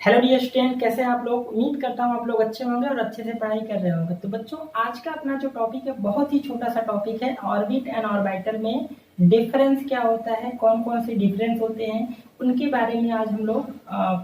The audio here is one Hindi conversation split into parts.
हेलो डियर स्टूडेंट, कैसे हैं आप लोग। उम्मीद करता हूँ आप लोग अच्छे होंगे और अच्छे से पढ़ाई कर रहे होंगे। तो बच्चों, आज का अपना जो टॉपिक है बहुत ही छोटा सा टॉपिक है। ऑर्बिट एंड ऑर्बिटल में डिफरेंस क्या होता है, कौन कौन से डिफरेंस होते हैं, उनके बारे में आज हम लोग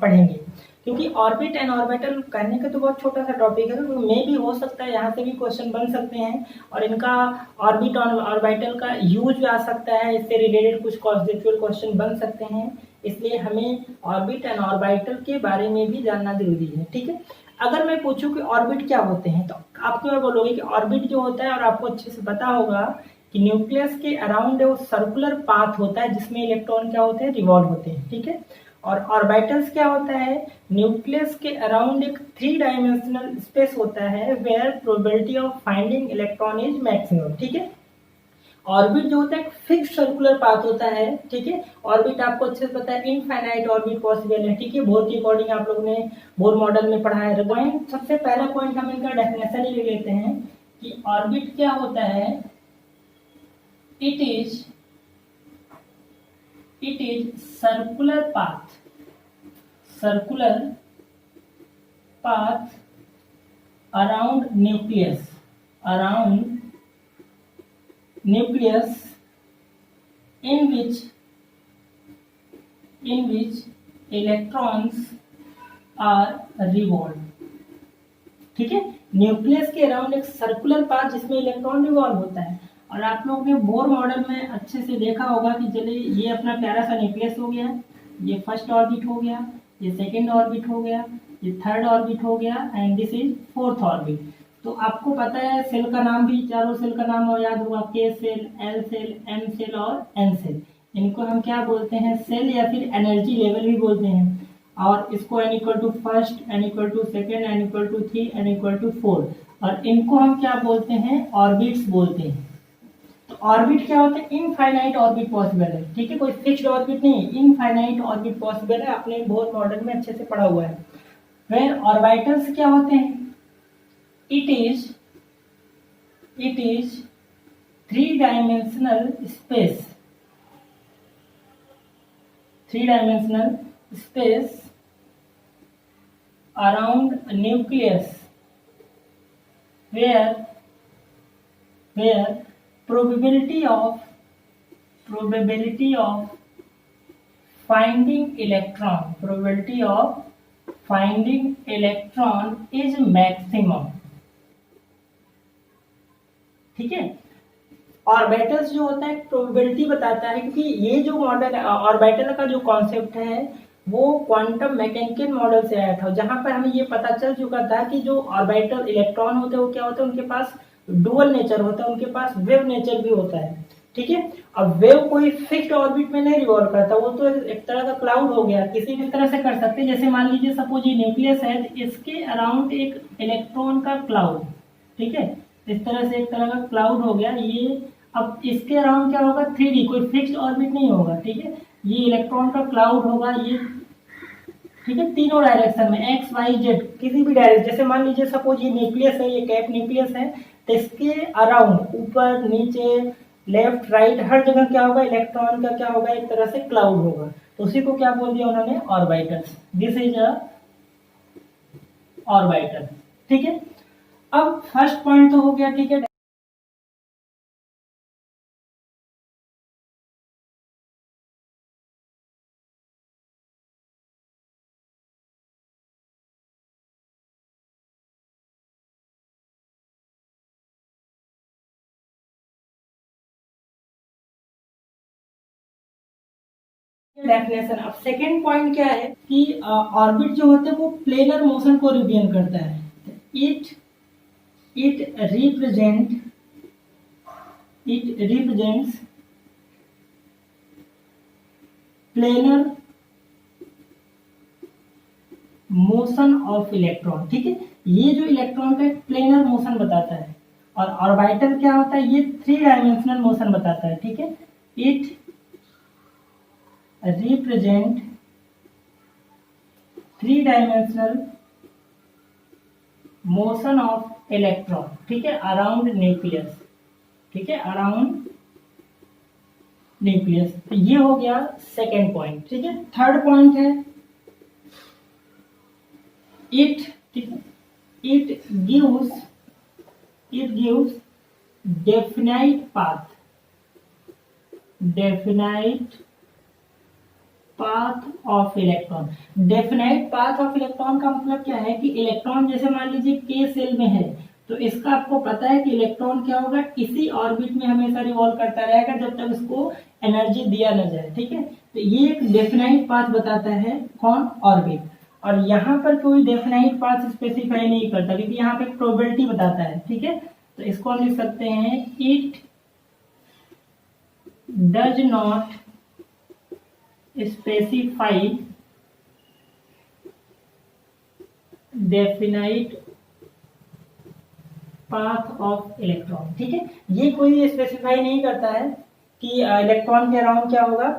पढ़ेंगे। क्योंकि ऑर्बिट एंड ऑर्बिटल कहने का तो बहुत छोटा सा टॉपिक है, तो मे भी हो सकता है यहाँ से भी क्वेश्चन बन सकते हैं और इनका ऑर्बिट और ऑर्बिटल का यूज आ सकता है, इससे रिलेटेड कुछ कॉन्सेप्चुअल क्वेश्चन बन सकते हैं। इसलिए हमें ऑर्बिट एंड ऑर्बिटल के बारे में भी जानना जरूरी है। ठीक है, अगर मैं पूछूं कि ऑर्बिट क्या होते हैं तो आप क्यों बोलोगे कि ऑर्बिट जो होता है, और आपको अच्छे से पता होगा कि न्यूक्लियस के अराउंड वो सर्कुलर पाथ होता है जिसमें इलेक्ट्रॉन क्या होते हैं, रिवॉल्व होते हैं। ठीक है, और ऑर्बिटल्स क्या होता है, न्यूक्लियस के अराउंड एक 3 डायमेंशनल स्पेस होता है where probability of finding electron is maximum. ठीक है, ऑर्बिट जो होता है फिक्स सर्कुलर पाथ होता है। ठीक है, ऑर्बिट आपको अच्छे से पता है इनफाइनाइट ऑर्बिट पॉसिबल है। ठीक है, बोर के अकॉर्डिंग आप लोगों ने बोर मॉडल में पढ़ा है। पॉइंट, सबसे पहला पॉइंट हम इनका डेफिनेशन ही ले लेते हैं कि ऑर्बिट क्या होता है। It is circular path, circular path around nucleus, around nucleus in which electrons are revolved। ठीक है, न्यूक्लियस के अराउंड एक सर्कुलर पाथ जिसमें इलेक्ट्रॉन रिवॉल्व होता है। और आप लोगों ने बोर मॉडल में अच्छे से देखा होगा कि चलिए ये अपना प्यारा सा न्यूक्लियस हो गया, ये फर्स्ट ऑर्बिट हो गया, ये सेकेंड ऑर्बिट हो गया, ये थर्ड ऑर्बिट हो गया and this is fourth orbit. तो आपको पता है सेल का नाम भी, चारों सेल का नाम और याद होगा, K cell, L cell, M cell और एन सेल। इनको हम क्या बोलते हैं, सेल या फिर एनर्जी लेवल भी बोलते हैं। और इसको n equal to first, n equal to second, n equal to 3, n equal to 4, और इनको हम क्या बोलते हैं, ऑर्बिट्स बोलते हैं। तो ऑर्बिट क्या होता है, इनफाइनाइट ऑर्बिट पॉसिबल है। ठीक है, कोई फिक्स्ड ऑर्बिट नहीं, इनफाइनाइट ऑर्बिट पॉसिबल है, आपने बोर मॉडल में अच्छे से पढ़ा हुआ है। फिर ऑर्बिटल्स क्या होते हैं, it is 3-dimensional space, 3-dimensional space around a nucleus where probability of finding electron is maximum। ठीक है, ऑर्बिटल्स जो होता है प्रोबेबिलिटी बताता है, क्योंकि ये जो मॉडल ऑर्बिटल का जो कॉन्सेप्ट है वो क्वांटम मैकेनिकल मॉडल से आया था, जहां पर हमें ये पता चल चुका था कि जो ऑर्बिटल इलेक्ट्रॉन होते हैं वो क्या होता है, उनके पास डुअल नेचर होता है, उनके पास वेव नेचर भी होता है। ठीक है, अब वेव कोई फिक्स्ड ऑर्बिट में नहीं रिवॉल्व करता, वो तो एक तरह का क्लाउड हो गया, किसी भी तरह से कर सकते हैं। जैसे मान लीजिए सपोज ये न्यूक्लियस है, तो इसके अराउंड एक इलेक्ट्रॉन का क्लाउड, ठीक है, इस तरह से एक तरह का क्लाउड हो गया ये। अब इसके अराउंड क्या होगा, 3D, कोई फिक्स्ड ऑर्बिट नहीं होगा। ठीक है, ये इलेक्ट्रॉन का क्लाउड होगा ये। ठीक है, तीनों डायरेक्शन में एक्स वाई जेड, किसी भी डायरेक्शन, जैसे मान लीजिए सपोज ये न्यूक्लियस है, ये कैप न्यूक्लियस है, तो इसके अराउंड ऊपर नीचे लेफ्ट राइट हर जगह क्या होगा, इलेक्ट्रॉन का क्या होगा, एक तरह से क्लाउड होगा। तो उसी को क्या बोल दिया उन्होंने, orbitals. This is a orbital. ठीक है, अब फर्स्ट पॉइंट तो हो गया। ठीक है, डेफिनेशन। अब सेकेंड पॉइंट क्या है कि ऑर्बिट जो होते हैं वो प्लेनर मोशन को रिप्रेजेंट करता है। It represents planar motion of electron. ठीक है, ये जो इलेक्ट्रॉन का एक प्लेनर मोशन बताता है, और ऑर्बिटल क्या होता है, ये 3 डायमेंशनल मोशन बताता है। ठीक है, it represent 3-dimensional motion of electron. ठीक है, अराउंड न्यूक्लियस। ठीक है, अराउंड न्यूक्लियस। तो ये हो गया सेकेंड पॉइंट। ठीक है, थर्ड पॉइंट है it it gives definite path of electron. Definite path of electron का मतलब क्या है कि इलेक्ट्रॉन जैसे मान लीजिए के सेल में है, तो इसका आपको पता है कि इलेक्ट्रॉन क्या होगा, इसी ऑर्बिट में हमेशा रिवॉल्व करता रहेगा जब तक इसको एनर्जी दिया न जाए। ठीक है, तो ये एक डेफिनाइट पाथ बताता है कौन, ऑर्बिट। और यहाँ पर कोई डेफिनाइट पाथ स्पेसिफाई नहीं करता, क्योंकि यहाँ पे प्रोबेबिलिटी बताता है। ठीक है, तो इसको हम लिख सकते हैं it does not specify definite path of electron। ठीक है, ये कोई स्पेसिफाई नहीं करता है कि इलेक्ट्रॉन के अराउंड क्या होगा,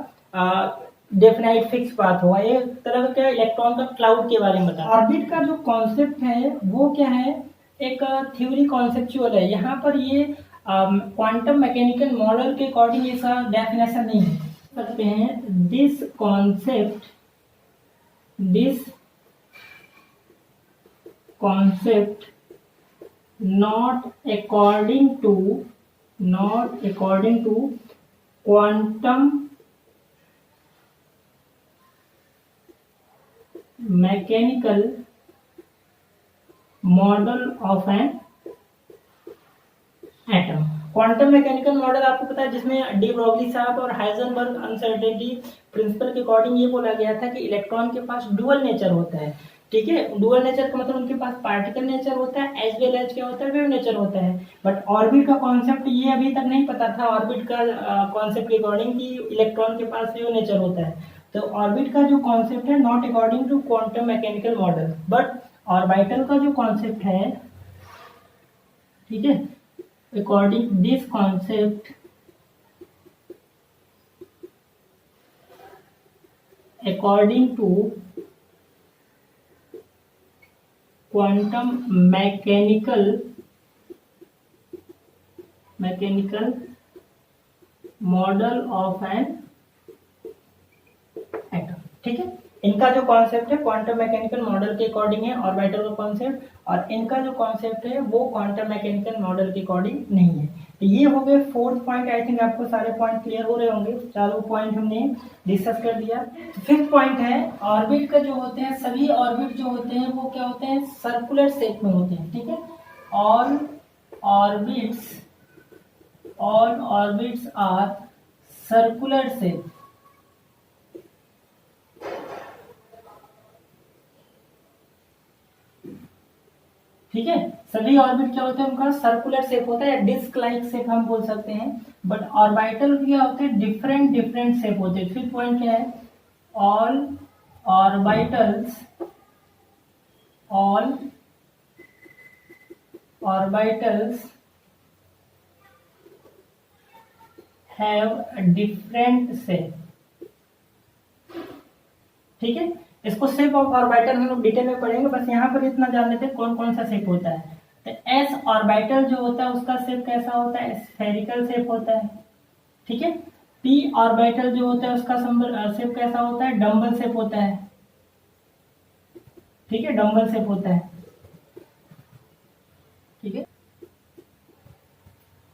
डेफिनाइट फिक्स पाथ होगा। ये तरह का इलेक्ट्रॉन का क्लाउड के बारे में बताता है। ऑर्बिट का जो कॉन्सेप्ट है वो क्या है, एक थ्योरी कॉन्सेप्चुअल है। यहाँ पर ये क्वांटम मैकेनिकल मॉडल के अकॉर्डिंग इसका डेफिनेशन नहीं है। सकते हैं this concept not according to quantum mechanical model of an atom. Quantum mechanical model आपको पता है, जिसमें डी ब्रॉगली साहब और हाइजेनबर्ग अनसर्टेनिटी प्रिंसिपल के अकॉर्डिंग ये बोला गया था कि इलेक्ट्रॉन के पास डुअल नेचर होता है। ठीक है, डुअल नेचर का मतलब उनके पास पार्टिकल नेचर होता है एज वेल एज क्या होता है, वेव नेचर होता है। बट ऑर्बिट का कॉन्सेप्ट ये अभी तक नहीं पता था, ऑर्बिट का कॉन्सेप्ट के अकॉर्डिंग कि इलेक्ट्रॉन के पास वेव नेचर होता है। तो ऑर्बिट का जो कॉन्सेप्ट है not according to quantum mechanical model, but orbital का जो कॉन्सेप्ट है, ठीक है, according this concept according to quantum mechanical model of an atom। ठीक है, इनका जो कॉन्सेप्ट है क्वांटम मैकेनिकल मॉडल के अकॉर्डिंग है ऑर्बिटल का कॉन्सेप्ट, और इनका जो कॉन्सेप्ट है वो क्वांटम मैकेनिकल मॉडल के अकॉर्डिंग नहीं है। तो ये हो गए 4th पॉइंट। आई थिंक आपको सारे पॉइंट क्लियर हो रहे होंगे, चारों पॉइंट हमने डिस्कस कर दिया। 5th पॉइंट है ऑर्बिट का जो होते हैं, सभी ऑर्बिट जो होते हैं वो क्या होते हैं, सर्कुलर शेप में होते हैं। ठीक है, all orbits are circular shape. ठीक है, सभी ऑर्बिट क्या होते हैं, उनका सर्कुलर शेप होता है या डिस्क लाइक शेप हम बोल सकते हैं। बट ऑर्बिटल क्या होते हैं, डिफरेंट शेप होते हैं। 5th पॉइंट क्या है, all orbitals have different shape. ठीक है, इसको शेप ऑफ ऑर्बिटल हम लोग डिटेल में पढ़ेंगे, बस यहाँ पर इतना जान लेते हैं कौन कौन सा शेप होता है। तो एस ऑर्बिटल जो होता है उसका शेप कैसा होता है, स्फेरिकल शेप होता है। ठीक है, पी ऑर्बिटल जो होता है उसका शेप कैसा होता है, डम्बल शेप होता है। ठीक है, डम्बल शेप होता है। ठीक है,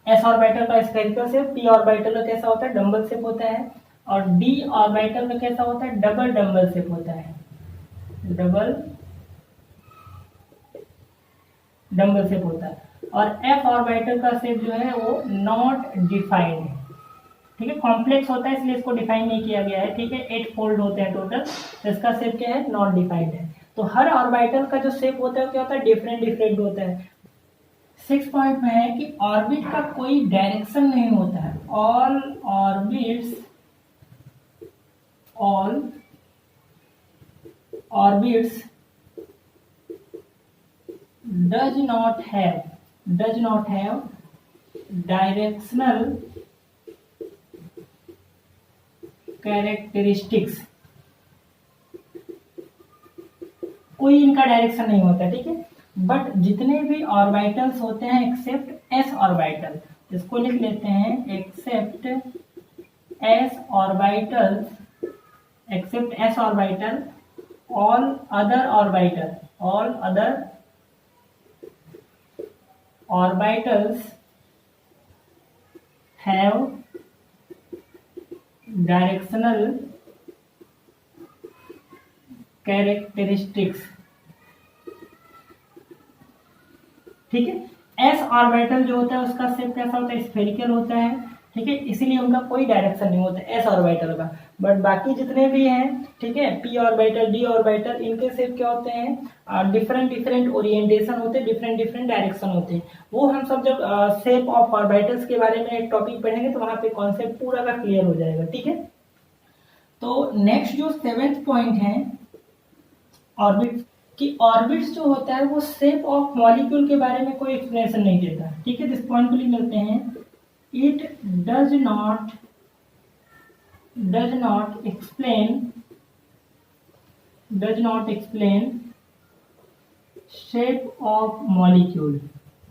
एस ऑर्बिटल का स्फेरिकल शेप, पी ऑर्बिटल का कैसा होता है, डम्बल शेप होता है, और डी ऑर्बिटल का कैसा होता है, डबल डम्बल शेप होता है, डबल डम्बल शेप होता है। और एफ ऑर्बिटल का शेप जो है वो नॉट डिफाइंड है। ठीक है, कॉम्प्लेक्स होता है इसलिए इसको डिफाइन नहीं किया गया है। ठीक है, 8 फोल्ड होते हैं टोटल, तो इसका शेप क्या है, नॉट डिफाइंड है। तो हर ऑर्बिटल का जो शेप होता है क्या होता है, डिफरेंट होता है। 6 पॉइंट में है कि ऑर्बिट का कोई डायरेक्शन नहीं होता है। All orbits does not have directional characteristics। कोई इनका डायरेक्शन नहीं होता। ठीक है, बट जितने भी ऑर्बिटल्स होते हैं एक्सेप्ट एस ऑर्बिटल, इसको लिख लेते हैं except S orbital, all other all other orbitals have directional characteristics। ठीक है, एस ऑर्बिटल जो होता है उसका शेप कैसा होता है, स्फेरिकल होता है। ठीक है, इसीलिए उनका कोई डायरेक्शन नहीं होता एस ऑर्बिटल का। बट बाकी जितने भी हैं, ठीक है, पी ऑर्बिटल, डी ऑर्बिटल, इनके शेप क्या होते हैं, डिफरेंट डिफरेंट ओरिएंटेशन होते हैं, डिफरेंट डिफरेंट डायरेक्शन होते हैं। वो हम सब जब शेप ऑफ ऑर्बिटल्स के बारे में एक टॉपिक पढ़ेंगे तो वहां पे कॉन्सेप्ट पूरा का क्लियर हो जाएगा। ठीक है, तो नेक्स्ट जो 7th पॉइंट है ऑर्बिट कि ऑर्बिट्स जो होता है वो शेप ऑफ मॉलिक्यूल के बारे में कोई एक्सप्लेनेशन नहीं देता। ठीक है, इस पॉइंट को लिख लेते हैं, it does not explain shape of molecule.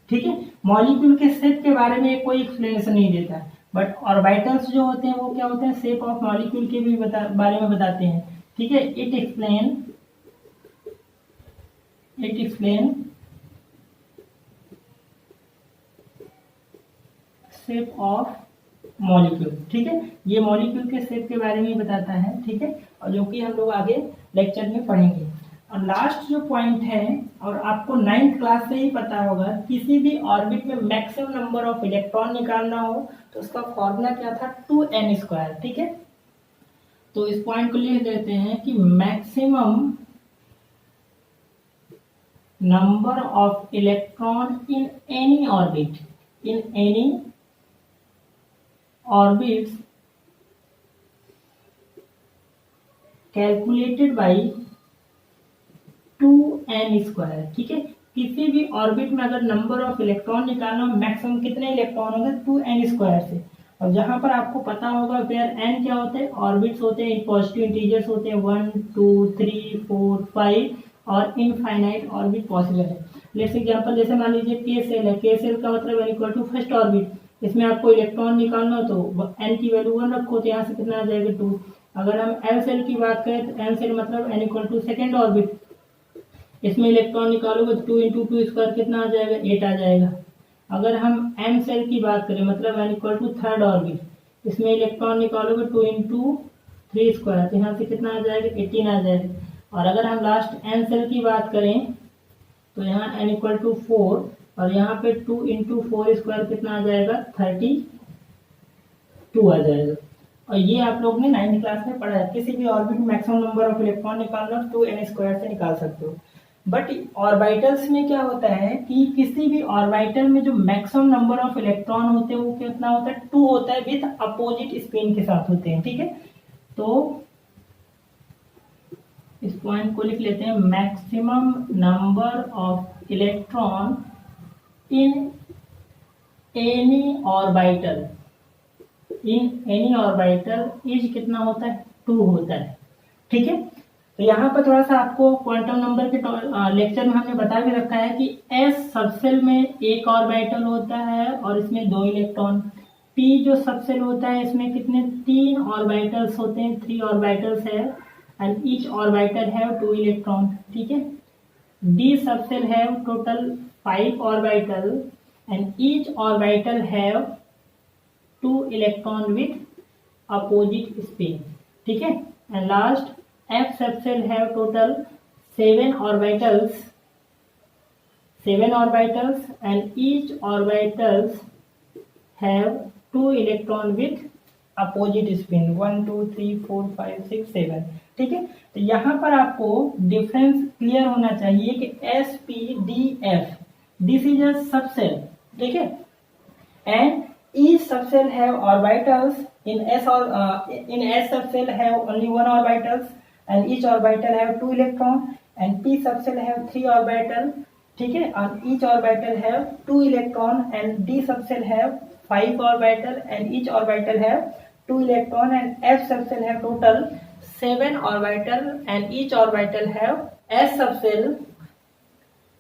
ठीक है, मॉलिक्यूल के शेप के बारे में कोई एक्सप्लेनेशन नहीं देता। बट ऑर्बिटल्स जो होते हैं वो क्या होते हैं, शेप ऑफ मॉलिक्यूल के भी बारे में बताते हैं। ठीक है, it explain shape of molecule. ठीक है, ये मॉलिक्यूल के शेप के बारे में बताता है। ठीक है, और जो कि हम लोग आगे लेक्चर में पढ़ेंगे। और लास्ट जो पॉइंट है, और आपको 9th क्लास से ही पता होगा, किसी भी ऑर्बिट में मैक्सिमम नंबर ऑफ इलेक्ट्रॉन निकालना हो तो उसका फॉर्मूला क्या था, 2n²। ठीक है, तो इस पॉइंट को लिख देते हैं कि maximum number of electron in any orbits calculated by 2n²। ठीक है, किसी भी ऑर्बिट में अगर नंबर ऑफ इलेक्ट्रॉन निकालना हो, मैक्सिमम कितने इलेक्ट्रॉन होंगे, 2n² से। और जहां पर आपको पता होगा वेयर n क्या होते हैं, ऑर्बिट्स होते हैं, पॉजिटिव इंटीजर्स होते हैं, 1 2 3 4 5 और इनफाइनाइट ऑर्बिट पॉसिबल है। लेट्स एग्जांपल, जैसे मान लीजिए के सेल है, के सेल का मतलब इक्वल टू फर्स्ट ऑर्बिट। इसमें आपको इलेक्ट्रॉन निकालना हो तो n की वैल्यू 1 रखो, तो यहाँ से कितना आ जाएगा 2। अगर हम एल सेल की बात करें तो एल सेल मतलब n equal to second orbit. इसमें इलेक्ट्रॉन निकालोगे तो 2 × 2² कितना आ जाएगा, 8 आ जाएगा। अगर हम एम सेल की बात करें मतलब n equal to third orbit, इसमें इलेक्ट्रॉन निकालोगे 2 × 3², तो यहाँ से कितना आ जाएगा, 18 आ जाएगा। और अगर हम लास्ट एन सेल की बात करें तो यहाँ n इक्वल टू 4 और यहाँ पे 2 × 4² कितना आ जाएगा, 32 आ जाएगा। और ये आप लोग ने 9th क्लास में पढ़ा है, किसी भी ऑर्बिट में मैक्सिमम नंबर ऑफ इलेक्ट्रॉन निकालना 2n² से निकाल सकते हो। बट ऑर्बिटल्स में क्या होता है कि किसी भी ऑर्बिटल में जो मैक्सिमम नंबर ऑफ इलेक्ट्रॉन होते हैं वो कितना होता है, 2 होता है, विथ अपोजिट स्पिन के साथ होते हैं। ठीक है, तो इस पॉइंट को लिख लेते हैं, maximum number of electron in any orbital is कितना होता है, 2 होता है। ठीक है, तो यहाँ पर थोड़ा सा आपको क्वांटम नंबर के लेक्चर में हमने बता भी रखा है कि एस सबसेल में एक ऑर्बिटल होता है और इसमें 2 इलेक्ट्रॉन। पी जो सबसेल होता है इसमें कितने, 3 ऑर्बिटल्स होते हैं, 3 ऑर्बिटल्स है, and each orbital have 2 electron। ठीक है, d subshell have total 5 orbital and each orbital have 2 electron with opposite spin। ठीक है, and last f subshell have total 7 orbitals and each orbitals have 2 electron with opposite spin, 1 2 3 4 5 6 7। ठीक है, तो यहाँ पर आपको डिफरेंस क्लियर होना चाहिए कि S P D F, this is a subshell. ठीक है, and each subshell have orbitals, in S subshell have only 1 orbitals and each orbital have 2 electron and P subshell have 3 orbital. ठीक है, and each orbital have 2 electron and d subshell have 5 orbital and each orbital have 2 electron and f subshell have total 7 orbital and each orbital have s subshell।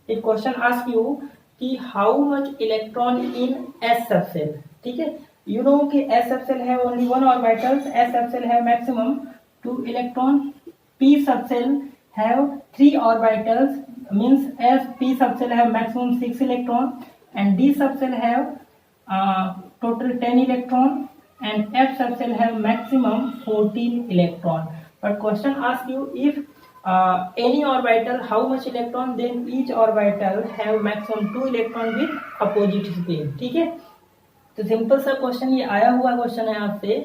एक क्वेश्चन आस्क यू कि how much electron in s subshell। ठीक है, यू नो कि s subshell have only 1 orbital, s subshell have maximum 2 electron, p subshell have 3 orbitals means as p subshell have maximum 6 electron and d subshell have total 10 electron and f subshell have maximum 14 electron. But question asks you if any orbital how much electron, then each orbital have maximum 2 electron with opposite spin. ठीक है, तो सिंपल सा क्वेश्चन ये आया हुआ क्वेश्चन है आपसे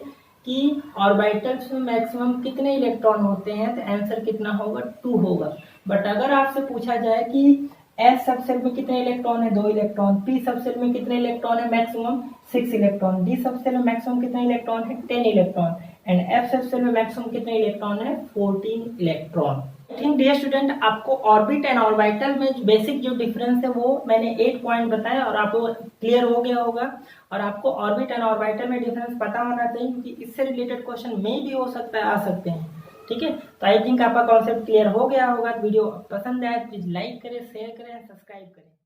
कि ऑर्बिटल्स में मैक्सिमम कितने इलेक्ट्रॉन होते हैं, तो आंसर कितना होगा, 2 होगा। बट अगर आपसे पूछा जाए कि एस सबसेल में कितने इलेक्ट्रॉन है, 2 इलेक्ट्रॉन, पी सबसेल में कितने इलेक्ट्रॉन है, मैक्सिमम 6 इलेक्ट्रॉन, डी सबसेल में मैक्सिमम कितने इलेक्ट्रॉन है, 10 इलेक्ट्रॉन एंड एफ सबसेल में मैक्सिमम कितने इलेक्ट्रॉन है, 14 electron. I think dear student आपको ऑर्बिट एंड ऑर्बिटल में बेसिक जो डिफरेंस है वो मैंने 8 पॉइंट बताया और आपको क्लियर हो गया होगा। और आपको ऑर्बिट एंड ऑर्बिटल में डिफरेंस पता होना चाहिए क्योंकि इससे रिलेटेड क्वेश्चन में भी हो सकता है, आ सकते हैं। ठीक है, तो आई थिंक आपका कॉन्सेप्ट क्लियर हो गया होगा। वीडियो पसंद आए प्लीज लाइक करें, शेयर करें, सब्सक्राइब करें।